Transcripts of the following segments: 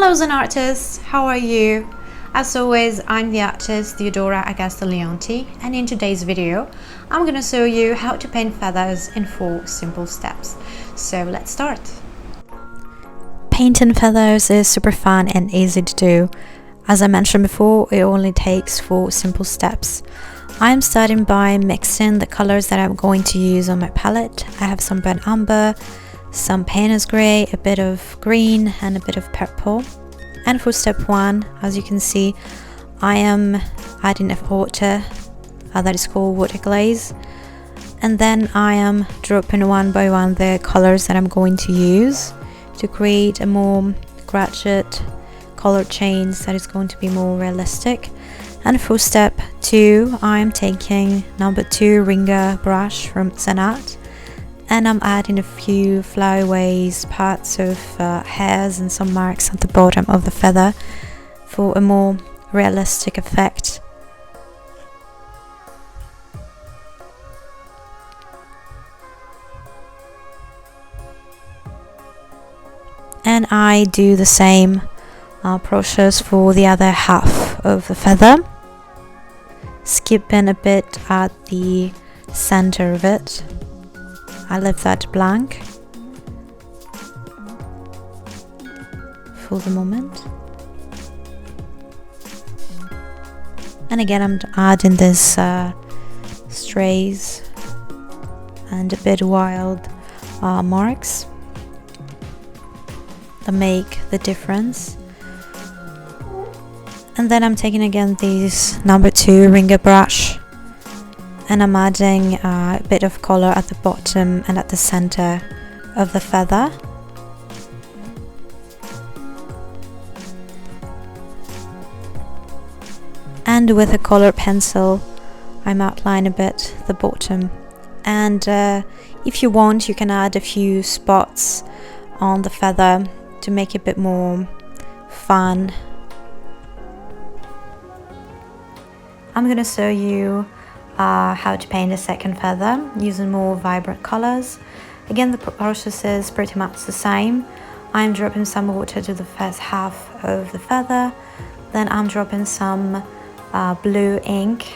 Hello Zen artists, how are you? As always, I'm the artist Theodora Leonti, and in today's video I'm gonna show you how to paint feathers in 4 simple steps. So let's start. Painting feathers is super fun and easy to do. As I mentioned before, it only takes 4 simple steps. I'm starting by mixing the colors that I'm going to use on my palette. I have some burnt umber, some painter's grey, a bit of green and a bit of purple. And for step 1, as you can see, I am adding a water that is called water glaze, and then I am dropping one by one the colors that I'm going to use to create a more graduate color change that is going to be more realistic. And for step 2, I am taking number 2 ringer brush from Zen Art, and I'm adding a few flyaways, parts of hairs and some marks at the bottom of the feather for a more realistic effect. And I do the same process for the other half of the feather, skipping a bit at the center of it. I leave that blank for the moment. And again, I'm adding this strays and a bit wild marks that make the difference. And then I'm taking again this number 2 ringer brush, and I'm adding a bit of color at the bottom and at the center of the feather. And with a color pencil, I'm outlining a bit the bottom. And if you want, you can add a few spots on the feather to make it a bit more fun. I'm gonna show you how to paint a second feather using more vibrant colors. Again, the process is pretty much the same. I'm dropping some water to the first half of the feather, then I'm dropping some blue ink,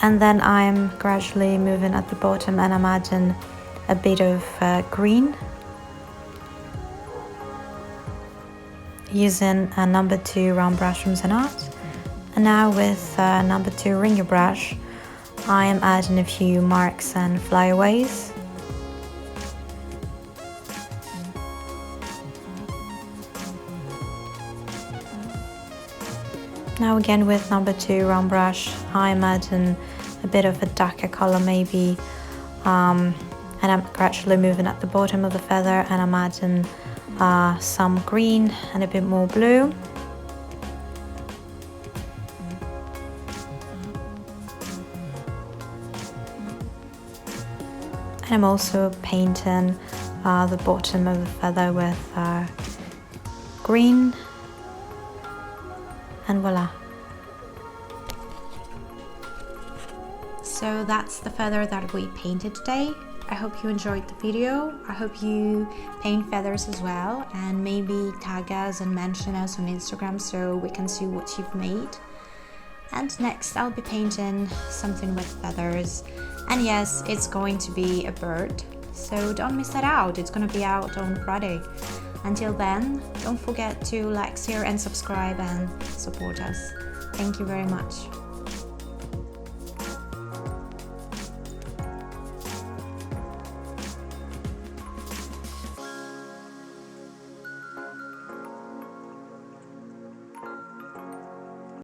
and then I'm gradually moving at the bottom and I'm adding a bit of green using a number 2 round brush from Zen Art. And now with number 2 ringer brush, I am adding a few marks and flyaways. Now again with number 2 round brush, I am adding a bit of a darker color maybe, and I'm gradually moving at the bottom of the feather and I'm adding some green and a bit more blue. And I'm also painting the bottom of the feather with green, and voila. So that's the feather that we painted today. I hope you enjoyed the video. I hope you paint feathers as well, and maybe tag us and mention us on Instagram so we can see what you've made. And next I'll be painting something with feathers, and yes, it's going to be a bird, so don't miss that out. It's gonna be out on Friday. Until then, don't forget to like, share and subscribe and support us. Thank you very much.